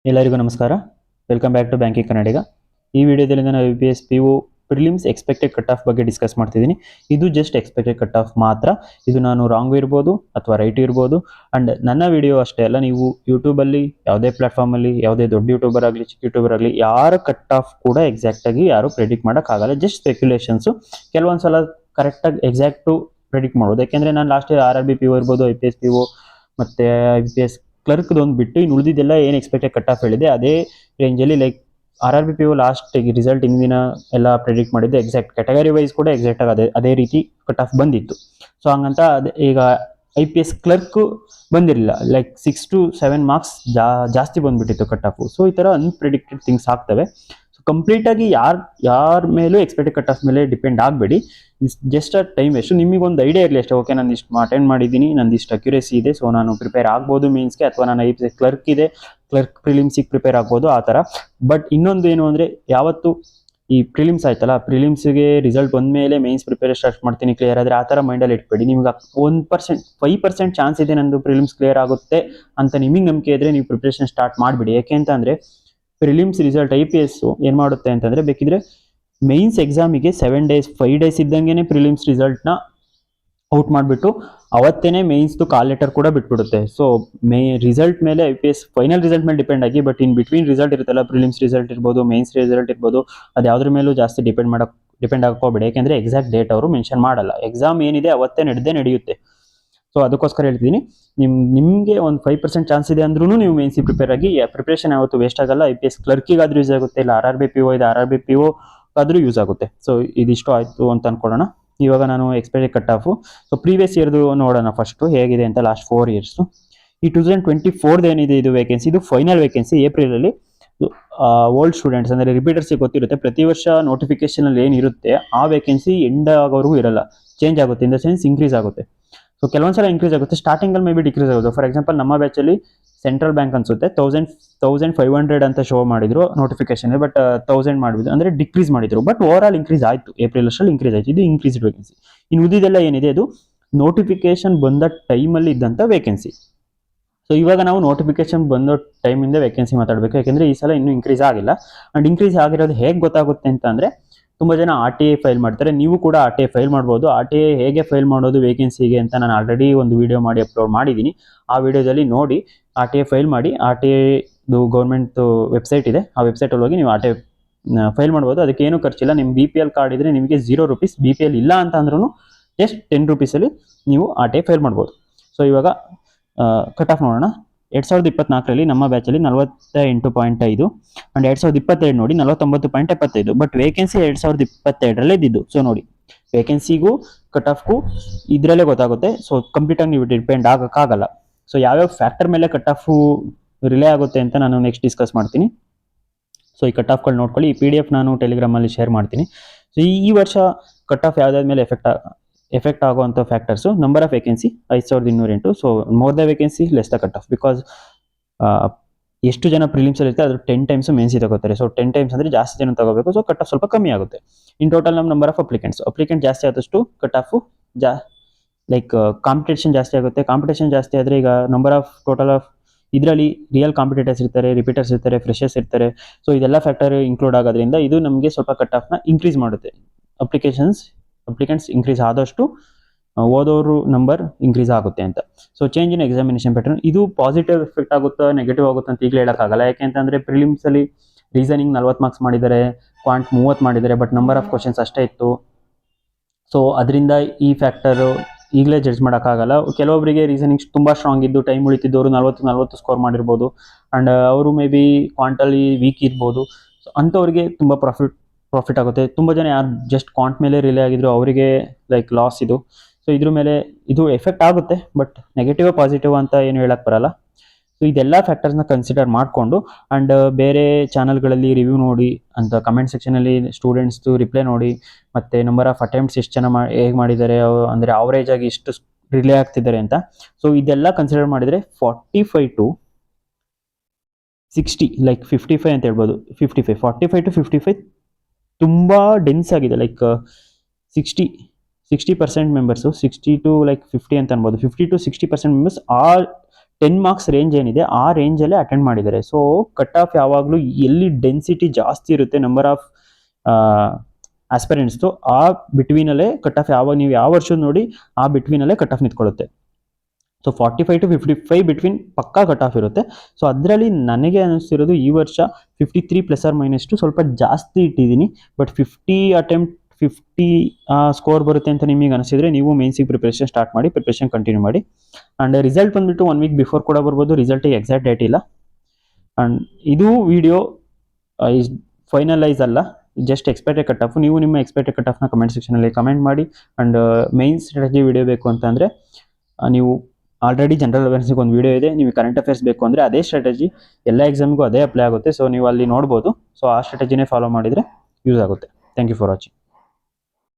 ಎಲ್ಲರಿಗೂ ನಮಸ್ಕಾರ. Welcome back to banking ಕನ್ನಡಿಗ. ಈ ವಿಡಿಯೋದಲ್ಲಿ ನಾನು UPS PO prelims expected cut of ಬಗ್ಗೆ ಡಿಸ್ಕಸ್ ಮಾಡ್ತಿದ್ದೀನಿ. ಇದು ಜಸ್ಟ್ ಎಕ್ಸ್ಪೆಕ್ಟೆಡ್ ಕಟ್ ಆಫ್ ಮಾತ್ರ. ಇದು ನಾನು ರಾಂಗ್ ಇರ್ಬೋದು ಅಥವಾ ರೈಟ್ ಇರ್ಬೋದು. ಅಂಡ್ ನನ್ನ ವಿಡಿಯೋ ಅಷ್ಟೇ ಅಲ್ಲ, ನೀವು ಯೂಟ್ಯೂಬಲ್ಲಿ ಯಾವುದೇ ಪ್ಲಾಟ್ಫಾರ್ಮಲ್ಲಿ ಯಾವುದೇ ದೊಡ್ಡ ಯೂಟ್ಯೂಬರ್ ಆಗಲಿ ಚಿಕ್ಕ ಯೂಟ್ಯೂಬರ್ ಆಗಲಿ ಯಾರ ಕಟ್ ಆಫ್ ಕೂಡ ಎಕ್ಸಾಕ್ಟಾಗಿ ಯಾರು ಪ್ರೆಡಿಕ್ಟ್ ಮಾಡೋಕ್ಕಾಗಲ್ಲ. ಜಸ್ಟ್ ಸ್ಪೆಕ್ಯುಲೇಷನ್ಸು. ಕೆಲವೊಂದು ಸಲ ಕರೆಕ್ಟಾಗಿ ಎಕ್ಸಾಕ್ಟು ಪ್ರೆಡಿಕ್ಟ್ ಮಾಡ್ಬೋದು. ಯಾಕೆಂದರೆ ನಾನು ಲಾಸ್ಟ್ ಇಯರ್ RRB PO ಇರ್ಬೋದು, IPS PO ಮತ್ತು IPS ಕ್ಲರ್ಕ್ದು ಒಂದು ಬಿಟ್ಟು ಇನ್ನು ಉಳಿದಿದ್ದೆಲ್ಲ ಏನು ಎಕ್ಸ್ಪೆಕ್ಟೆಡ್ ಕಟ್ ಆಫ್ ಹೇಳಿದೆ ಅದೇ ರೇಂಜಲ್ಲಿ. Like RRB PO last result ಹಿಂದಿನ ಎಲ್ಲ ಪ್ರೆಡಿಕ್ಟ್ ಮಾಡಿದ್ದು ಎಕ್ಸಾಕ್ಟ್ ಕ್ಯಾಟಗರಿ ವೈಸ್ ಕೂಡ ಎಕ್ಸಾಕ್ಟ್ ಆಗಿ ಅದೇ ರೀತಿ ಕಟ್ ಆಫ್ ಬಂದಿತ್ತು. ಸೊ ಹಂಗಂತ ಈಗ IPS ಕ್ಲರ್ಕ್ ಬಂದಿರಲಿಲ್ಲ. ಲೈಕ್ 6 to 7 ಮಾರ್ಕ್ಸ್ ಜಾಸ್ತಿ ಬಂದ್ಬಿಟ್ಟಿತ್ತು ಕಟ್ ಆಫು. ಸೊ ಈ ಥರ ಅನ್ಪ್ರಿಡಿಕ್ಟೆಡ್ ಥಿಂಗ್ಸ್ ಆಗ್ತವೆ. ಸೊ ಕಂಪ್ಲೀಟಾಗಿ ಯಾರ ಮೇಲೂ ಎಕ್ಸ್ಪೆಕ್ಟೆಡ್ ಕಟ್ ಆಫ್ ಮೇಲೆ ಡಿಪೆಂಡ್ ಆಗಬೇಡಿ. Just time waste. ನಿಮಗೊಂದು ಐಡಿಯಾ ಇರಲಿ ಅಷ್ಟೇ. ಓಕೆ, ನಾನು ಇಷ್ಟು ಅಟೆಂಡ್ ಮಾಡಿದ್ದೀನಿ, ನಂದು ಇಷ್ಟು ಅಕ್ಯುರೇಸಿ ಇದೆ, ಸೊ ನಾನು ಪ್ರಿಪೇರ್ ಆಗ್ಬೋದು ಮೀನ್ಸ್ಗೆ, ಅಥವಾ ನಾನು IPS ಕ್ಲರ್ಕ್ ಇದೆ, ಕ್ಲರ್ಕ್ ಪ್ರಿಲಿಮ್ಸಿಗೆ ಪ್ರಿಪೇರ್ ಆಗ್ಬೋದು ಆ ಥರ. ಬಟ್ ಇನ್ನೊಂದು ಏನು ಅಂದರೆ, ಯಾವತ್ತು ಈ ಪ್ರಿಲಿಮ್ಸ್ ಆಯ್ತಲ್ಲ, ಪ್ರಿಲಿಮ್ಸ್ಗೆ ರಿಸಲ್ಟ್ ಬಂದಮೇಲೆ ಮೇನ್ಸ್ ಪ್ರಿಪೇರ್ ಸ್ಟಾರ್ಟ್ ಮಾಡ್ತೀನಿ ಕ್ಲಿಯರ್ ಆದರೆ ಆ ಥರ ಮೈಂಡಲ್ಲಿ ಇಟ್ಬೇಡಿ. ನಿಮ್ಗೆ 1%, 5% ಚಾನ್ಸ್ ಇದೆ ನಂದು ಪ್ರಿಲಿಮ್ಸ್ ಕ್ಲಿಯರ್ ಆಗುತ್ತೆ ಅಂತ ನಿಮಗೆ ನಂಬಿಕೆ ಇದ್ದರೆ ನೀವು ಪ್ರಿಪ್ರೇಷನ್ ಸ್ಟಾರ್ಟ್ ಮಾಡಿಬಿಡಿ. ಯಾಕೆ ಅಂತಂದರೆ ಪ್ರಿಲಿಮ್ಸ್ ರಿಸಲ್ಟ್ IPS ಏನು ಮಾಡುತ್ತೆ ಅಂತಂದರೆ, ಬೇಕಿದ್ರೆ ಮೇನ್ಸ್ ಎಕ್ಸಾಮಿಗೆ 7 days 5 days ಇದ್ದಂಗೆ ಪ್ರಿಲಿಮ್ಸ್ ರಿಸಲ್ಟ್ನ ಔಟ್ ಮಾಡಿಬಿಟ್ಟು ಅವತ್ತೇನೆ ಮೇನ್ಸ್ದು ಕಾಲ್ ಲೆಟರ್ ಕೂಡ ಬಿಟ್ಬಿಡುತ್ತೆ. ಸೊ ರಿಸಲ್ಟ್ ಮೇಲೆ IPS ಫೈನಲ್ ರಿಸಲ್ಟ್ ಮೇಲೆ ಡಿಪೆಂಡ್ ಆಗಿ, ಬಟ್ ಇನ್ ಬಿಟ್ವೀನ್ ರಿಸಲ್ಟ್ ಇರುತ್ತಲ್ಲ, ಪ್ರಿಲಿಮ್ಸ್ ರಿಸಲ್ಟ್ ಇರ್ಬೋದು, ಮೇನ್ಸ್ ರಿಸಲ್ಟ್ ಇರ್ಬೋದು, ಅದು ಯಾವುದ್ರ ಮೇಲೂ ಜಾಸ್ತಿ ಡಿಪೆಂಡ್ ಆಗೋಬೇಡಿ. ಯಾಕೆಂದರೆ ಎಕ್ಸಾಕ್ಟ್ ಡೇಟ್ ಅವರು ಮೆನ್ಷನ್ ಮಾಡಲ್ಲ. ಎಕ್ಸಾಮ್ ಏನಿದೆ ಅವತ್ತೇ ನಡೆಯುತ್ತೆ. ಸೊ ಅದಕ್ಕೋಸ್ಕರ ಹೇಳ್ತಿದ್ದೀನಿ, ನಿಮಗೆ ಒಂದು 5% ಚಾನ್ಸ್ ಇದೆ ಅಂದ್ರೂ ನೀವು ಮೇನ್ಸಿ ಪ್ರಿಪೇರ್ ಆಗಿ. ಪ್ರಿಪ್ರೇಷನ್ ಯಾವತ್ತು ವೇಸ್ಟ್ ಆಗಲ್ಲ. IPS ಕ್ಲರ್ಕಿಗಾದ್ರೂ ಯೂಸ್ ಆಗುತ್ತೆ, ಇಲ್ಲ RRB PO ಇದೆ, RRB PO ಆದರೂ ಯೂಸ್ ಆಗುತ್ತೆ. ಸೊ ಇದಿಷ್ಟು ಆಯಿತು ಅಂತ ಅನ್ಕೊಳ್ಳೋಣ. ಇವಾಗ ನಾನು expected cut off. So previous ಇಯರ್ದು ನೋಡೋಣ ಫಸ್ಟು ಹೇಗಿದೆ ಅಂತ. ಲಾಸ್ಟ್ 4 years ಈ 2024 ಏನಿದೆ ಇದು ವೇಕೆನ್ಸಿ, ಇದು ಫೈನಲ್ ವೇಕೆನ್ಸಿ. ಏಪ್ರಿಲಲ್ಲಿ ಓಲ್ಡ್ ಸ್ಟೂಡೆಂಟ್ಸ್ ಅಂದರೆ ರಿಪೀಟರ್ಸಿಗೆ ಗೊತ್ತಿರುತ್ತೆ, ಪ್ರತಿ ವರ್ಷ ನೋಟಿಫಿಕೇಶನಲ್ಲಿ ಏನಿರುತ್ತೆ ಆ ವೇಕೆನ್ಸಿ ಎಂಡ್ ಆಗೋವರೆಗೂ ಇರಲ್ಲ, ಚೇಂಜ್ ಆಗುತ್ತೆ. ಇನ್ ದ ಸೆನ್ಸ್ ಇನ್ಕ್ರೀಸ್ ಆಗುತ್ತೆ. ಸೊ ಕೆಲವೊಂದ್ಸಲ ಇನ್ಕ್ರೀಸ್ ಆಗುತ್ತೆ, ಸ್ಟಾರ್ಟಿಂಗಲ್ಲಿ ಮೇ ಬಿ ಡಿಕ್ರೀಸ್ ಆಗುತ್ತೆ. ಫಾರ್ ಎಕ್ಸಾಂಪಲ್ ನಮ್ಮ ಬ್ಯಾಚಲ್ಲಿ ಸೆಂಟ್ರಲ್ ಬ್ಯಾಂಕ್ ಅನ್ಸುತ್ತೆ 1500 ಅಂತ ಶೋ ಮಾಡಿದ್ರು ನೋಟಿಫಿಕೇಶನ್, ಬಟ್ 1000 ಮಾಡಿದ್ರು, ಅಂದರೆ ಡಿಕ್ರೀಸ್ ಮಾಡಿದ್ರು. ಬಟ್ ಓವರ್ ಆಲ್ ಇನ್ಕ್ರೀಸ್ ಆಯಿತು, ಏಪ್ರಿಲ್ ಅಷ್ಟರಲ್ಲಿ ಇನ್ಕ್ರೀಸ್ ಆಯಿತು. ಇದು ಇನ್ಕ್ರೀಸ್ಡ್ ವೇಕೆನ್ಸಿ. ಇನ್ನು ಉಳಿದಿದ್ದೆಲ್ಲ ಏನಿದೆ ಅದು ನೋಟಿಫಿಕೇಶನ್ ಬಂದ ಟೈಮಲ್ಲಿ ಇದ್ದಂಥ ವೇಕೆನ್ಸಿ. ಸೊ ಇವಾಗ ನಾವು ನೋಟಿಫಿಕೇಶನ್ ಬಂದ ಟೈಮಿಂದ ವೇಕೆನ್ಸಿ ಮಾತಾಡಬೇಕು, ಯಾಕೆಂದರೆ ಈ ಸಲ ಇನ್ನೂ ಇನ್ಕ್ರೀಸ್ ಆಗಿಲ್ಲ. ಆ್ಯಂಡ್ ಇನ್ಕ್ರೀಸ್ ಆಗಿರೋದು ಹೇಗೆ ಗೊತ್ತಾಗುತ್ತೆ ಅಂತ ಅಂದರೆ, ತುಂಬ ಜನ RTA ಫೈಲ್ ಮಾಡ್ತಾರೆ. ನೀವು ಕೂಡ RTA ಫೈಲ್ ಮಾಡ್ಬೋದು. RTA ಹೇಗೆ ಫೈಲ್ ಮಾಡೋದು ವೇಕೆನ್ಸಿಗೆ ಅಂತ ನಾನು ಆಲ್ರೆಡಿ ಒಂದು ವಿಡಿಯೋ ಮಾಡಿ ಅಪ್ಲೋಡ್ ಮಾಡಿದ್ದೀನಿ. ಆ ವಿಡಿಯೋದಲ್ಲಿ ನೋಡಿ RTA ಫೈಲ್ ಮಾಡಿ. RTAದು ಗೌರ್ಮೆಂಟ್ ವೆಬ್ಸೈಟ್ ಇದೆ, ಆ ವೆಬ್ಸೈಟಲ್ಲಿ ಹೋಗಿ ನೀವು RTA ಫೈಲ್ ಮಾಡ್ಬೋದು. ಅದಕ್ಕೆ ಏನೂ ಖರ್ಚಿಲ್ಲ. ನಿಮ್ಮ BPL ಕಾರ್ಡ್ ಇದ್ದರೆ ನಿಮಗೆ 0 rupees, BPL ಇಲ್ಲ ಅಂತ ಅಂದ್ರೂ ಜಸ್ಟ್ 10 rupeesಲ್ಲಿ ನೀವು RTA ಫೈಲ್ ಮಾಡ್ಬೋದು. ಸೊ ಇವಾಗ ಕಟ್ ಆಫ್ ನೋಡೋಣ. 2024ರಲ್ಲಿ ನಮ್ಮ ಬ್ಯಾಚಲ್ಲಿ 48.5 ಆ್ಯಂಡ್ 2022 ನೋಡಿ 49.75. ಬಟ್ ವೇಕೆನ್ಸಿ 2022ರಲ್ಲೇ ಇದ್ದಿದ್ದು. ಸೊ ನೋಡಿ, ವೇಕೆನ್ಸಿಗೂ ಕಟ್ ಆಫ್ಗೂ ಇದರಲ್ಲೇ ಗೊತ್ತಾಗುತ್ತೆ. ಸೊ ಕಂಪ್ಲೀಟಾಗಿ ನೀವು ಡಿಪೆಂಡ್ ಆಗೋಕ್ಕಾಗಲ್ಲ. ಸೊ ಯಾವ್ಯಾವ ಫ್ಯಾಕ್ಟರ್ ಮೇಲೆ ಕಟ್ ಆಫು ರಿಲೇ ಆಗುತ್ತೆ ಅಂತ ನಾನು ನೆಕ್ಸ್ಟ್ ಡಿಸ್ಕಸ್ ಮಾಡ್ತೀನಿ. ಸೊ ಈ ಕಟ್ ಆಫ್ಗಳು ನೋಡ್ಕೊಳ್ಳಿ. ಈ PDF ನಾನು ಟೆಲಿಗ್ರಾಮಲ್ಲಿ ಶೇರ್ ಮಾಡ್ತೀನಿ. ಸೊ ಈ ವರ್ಷ ಕಟ್ ಆಫ್ ಯಾವುದಾದ ಮೇಲೆ ಎಫೆಕ್ಟ್ ಆಗುವಂಥ factors: number of vacancy 5208. So more the vacancy less the cut off. Because ಎಷ್ಟು ಜನ ಪ್ರಿಲಿಮ್ಸಲ್ಲಿ ಇರುತ್ತೆ ಅದ್ರ 10 times ಮೇನ್ಸಿ ತಗೋತಾರೆ. ಸೊ 10 times ಅಂದರೆ ಜಾಸ್ತಿ ಜನ ತಗೋಬೇಕು. ಸೊ ಕಟ್ ಆಫ್ ಸ್ವಲ್ಪ ಕಮ್ಮಿ ಆಗುತ್ತೆ. ಇನ್ ಟೋಟಲ್ ನಮ್ಮ ನಂಬರ್ ಆಫ್ ಅಪ್ಲಿಕೆಂಟ್ ಜಾಸ್ತಿ ಆದಷ್ಟು ಕಟ್ ಆಫು ಲೈಕ್ ಕಾಂಪಿಟೇಷನ್ ಜಾಸ್ತಿ ಆಗುತ್ತೆ. ಕಾಂಪಿಟೇಷನ್ ಜಾಸ್ತಿ ಆದರೆ ಈಗ ನಂಬರ್ ಆಫ್ ಟೋಟಲ್ ಆಫ್ ಇದರಲ್ಲಿ ರಿಯಲ್ ಕಾಂಪಿಟೇಟರ್ಸ್ ಇರ್ತಾರೆ, ರಿಪೀಟರ್ಸ್ ಇರ್ತಾರೆ, ಫ್ರೆಷರ್ಸ್ ಇರ್ತಾರೆ. ಸೊ ಇದೆಲ್ಲ ಫ್ಯಾಕ್ಟರ್ ಇನ್ಕ್ಲೂಡ್ ಆಗೋದ್ರಿಂದ ಇದು ನಮಗೆ ಸ್ವಲ್ಪ ಕಟ್ ಆಫ್ನ ಇನ್ಕ್ರೀಸ್ ಮಾಡುತ್ತೆ. ಅಪ್ಲಿಕೆಂಟ್ಸ್ ಇನ್ಕ್ರೀಸ್ ಆದಷ್ಟು ಓದೋರು ನಂಬರ್ ಇನ್ಕ್ರೀಸ್ ಆಗುತ್ತೆ ಅಂತ. So change in examination pattern, ಇದು ಪಾಸಿಟಿವ್ ಎಫೆಕ್ಟ್ ಆಗುತ್ತಾ ನೆಗೆಟಿವ್ ಆಗುತ್ತೆ ಅಂತ ಈಗಲೇ ಹೇಳೋಕ್ಕಾಗಲ್ಲ. ಯಾಕೆಂತಂದರೆ ಪ್ರಿಲಿಮ್ಸಲ್ಲಿ ರೀಸನಿಂಗ್ 40 ಮಾರ್ಕ್ಸ್ ಮಾಡಿದ್ದಾರೆ, ಕ್ವಾಂಟ್ 30 ಮಾಡಿದ್ದಾರೆ, ಬಟ್ ನಂಬರ್ ಆಫ್ ಕ್ವಶನ್ಸ್ ಅಷ್ಟೇ ಇತ್ತು. ಸೊ ಅದರಿಂದ ಈ ಫ್ಯಾಕ್ಟರು ಈಗಲೇ ಜಡ್ಜ್ ಮಾಡೋಕ್ಕಾಗಲ್ಲ. ಕೆಲವೊಬ್ಬರಿಗೆ ರೀಸನಿಂಗ್ ತುಂಬ ಸ್ಟ್ರಾಂಗ್ ಇದ್ದು ಟೈಮ್ ಉಳಿತಿದ್ದವರು 40 ಸ್ಕೋರ್ ಮಾಡಿರ್ಬೋದು. ಆ್ಯಂಡ್ ಅವರು ಮೇ ಬಿ ಕ್ವಾಂಟಲ್ಲಿ ವೀಕ್ ಇರ್ಬೋದು. ಸೊ ಅಂಥವ್ರಿಗೆ ತುಂಬ ಪ್ರಾಫಿಟ್ ಆಗುತ್ತೆ. ತುಂಬ ಜನ ಯಾರು ಜಸ್ಟ್ ಕ್ವಾಂಟ್ ಮೇಲೆ ರಿಲೇ ಆಗಿದ್ರು ಅವರಿಗೆ ಲೈಕ್ ಲಾಸ್ ಇದು. ಸೊ ಇದ್ರ ಮೇಲೆ ಇದು ಎಫೆಕ್ಟ್ ಆಗುತ್ತೆ, ಬಟ್ ನೆಗೆಟಿವ್ ಪಾಸಿಟಿವ್ ಅಂತ ಏನು ಹೇಳಕ್ಕೆ ಬರಲ್ಲ. ಸೊ ಇದೆಲ್ಲ ಫ್ಯಾಕ್ಟರ್ಸ್ನ ಕನ್ಸಿಡರ್ ಮಾಡಿಕೊಂಡು ಆ್ಯಂಡ್ ಬೇರೆ ಚಾನಲ್ಗಳಲ್ಲಿ ರಿವ್ಯೂ ನೋಡಿ ಅಂತ ಕಮೆಂಟ್ ಸೆಕ್ಷನಲ್ಲಿ ಸ್ಟೂಡೆಂಟ್ಸ್ದು ರಿಪ್ಲೈ ನೋಡಿ, ಮತ್ತು ನಂಬರ್ ಆಫ್ ಅಟೆಂಪ್ಟ್ಸ್ ಎಷ್ಟು ಜನ ಹೇಗೆ ಮಾಡಿದ್ದಾರೆ, ಅಂದರೆ ಆವ್ರೇಜ್ ಆಗಿ ಎಷ್ಟು ರಿಲೇ ಆಗ್ತಿದ್ದಾರೆ ಅಂತ. ಸೊ ಇದೆಲ್ಲ ಕನ್ಸಿಡರ್ ಮಾಡಿದರೆ 45 to 60 ಲೈಕ್ 55 ಅಂತ ಹೇಳ್ಬೋದು. 45 to 55 ತುಂಬ ಡೆನ್ಸ್ ಆಗಿದೆ. ಲೈಕ್ 60% ಮೆಂಬರ್ಸು, 60 to 50 ಅಂತ ಅನ್ಬೋದು. 50 to 60% ಮೆಂಬರ್ಸ್ ಆ 10 ಮಾರ್ಕ್ಸ್ ರೇಂಜ್ ಏನಿದೆ ಆ ರೇಂಜಲ್ಲೇ ಅಟೆಂಡ್ ಮಾಡಿದ್ದಾರೆ. ಸೊ ಕಟ್ ಆಫ್ ಯಾವಾಗಲೂ ಎಲ್ಲಿ ಡೆನ್ಸಿಟಿ ಜಾಸ್ತಿ ಇರುತ್ತೆ ನಂಬರ್ ಆಫ್ ಆಸ್ಪಿರೆಂಟ್ಸ್ದು ಆ ಬಿಟ್ವೀನಲ್ಲೇ ಕಟ್ ಆಫ್ ನೀವು ಯಾವ ವರ್ಷದ ನೋಡಿ ಆ ಬಿಟ್ವೀನಲ್ಲೇ ಕಟ್ ಆಫ್ ನಿಂತ್ಕೊಳ್ಳುತ್ತೆ. ಸೊ 45 to 55 ಬಿಟ್ವೀನ್ ಪಕ್ಕಾ ಕಟ್ ಆಫ್ ಇರುತ್ತೆ. ಸೊ ಅದರಲ್ಲಿ ನನಗೆ ಅನಿಸ್ತಿರೋದು ಈ ವರ್ಷ 53 ± ಸ್ವಲ್ಪ ಜಾಸ್ತಿ ಇಟ್ಟಿದ್ದೀನಿ. ಬಟ್ 50 ಅಟೆಂಪ್ಟ್ 50 ಸ್ಕೋರ್ ಬರುತ್ತೆ ಅಂತ ನಿಮಗೆ ಅನಿಸಿದ್ರೆ ನೀವು ಮೇನ್ಸಿಗೆ ಪ್ರಿಪರೇಷನ್ ಸ್ಟಾರ್ಟ್ ಮಾಡಿ, ಪ್ರಿಪರೇಷನ್ ಕಂಟಿನ್ಯೂ ಮಾಡಿ. ಆ್ಯಂಡ್ ರಿಸಲ್ಟ್ ಬಂದುಬಿಟ್ಟು 1 ವೀಕ್ ಬಿಫೋರ್ ಕೂಡ ಬರ್ಬೋದು. ರಿಸಲ್ಟಿಗೆ ಎಕ್ಸಾಕ್ಟ್ ಡೇಟ್ ಇಲ್ಲ. ಆ್ಯಂಡ್ ಇದು ವಿಡಿಯೋ ಫೈನಲೈಸ್ ಅಲ್ಲ, ಜಸ್ಟ್ ಎಕ್ಸ್ಪೆಕ್ಟೆಡ್ ಕಟ್ ಆಫ್. ನೀವು ನಿಮ್ಮ ಎಕ್ಸ್ಪೆಕ್ಟೆಡ್ ಕಟ್ ಆಫ್ನ ಕಮೆಂಟ್ ಸೆಕ್ಷನಲ್ಲಿ ಕಮೆಂಟ್ ಮಾಡಿ. ಆ್ಯಂಡ್ ಮೈನ್ ಸ್ಟ್ರಾಟಜಿ ವಿಡಿಯೋ ಬೇಕು ಅಂತಂದರೆ ನೀವು ಆಲ್ರೆಡಿ ಜನರಲ್ ಅವೇರ್ನೆಸ್ಗೆ ಒಂದು ವಿಡಿಯೋ ಇದೆ. ನೀವು ಕರೆಂಟ್ ಅಫೇರ್ಸ್ ಬೇಕು ಅಂದರೆ ಅದೇ ಸ್ಟ್ರಾಟಜಿ ಎಲ್ಲ ಎಕ್ಸಾಮ್ಗೂ ಅದೇ ಅಪ್ಲೈ ಆಗುತ್ತೆ. ಸೊ ನೀವು ಅಲ್ಲಿ ನೋಡ್ಬೋದು. ಸೊ ಆ ಸ್ಟ್ರಾಟಜಿನೇ ಫಾಲೋ ಮಾಡಿದರೆ ಯೂಸ್ ಆಗುತ್ತೆ. Thank you for watching.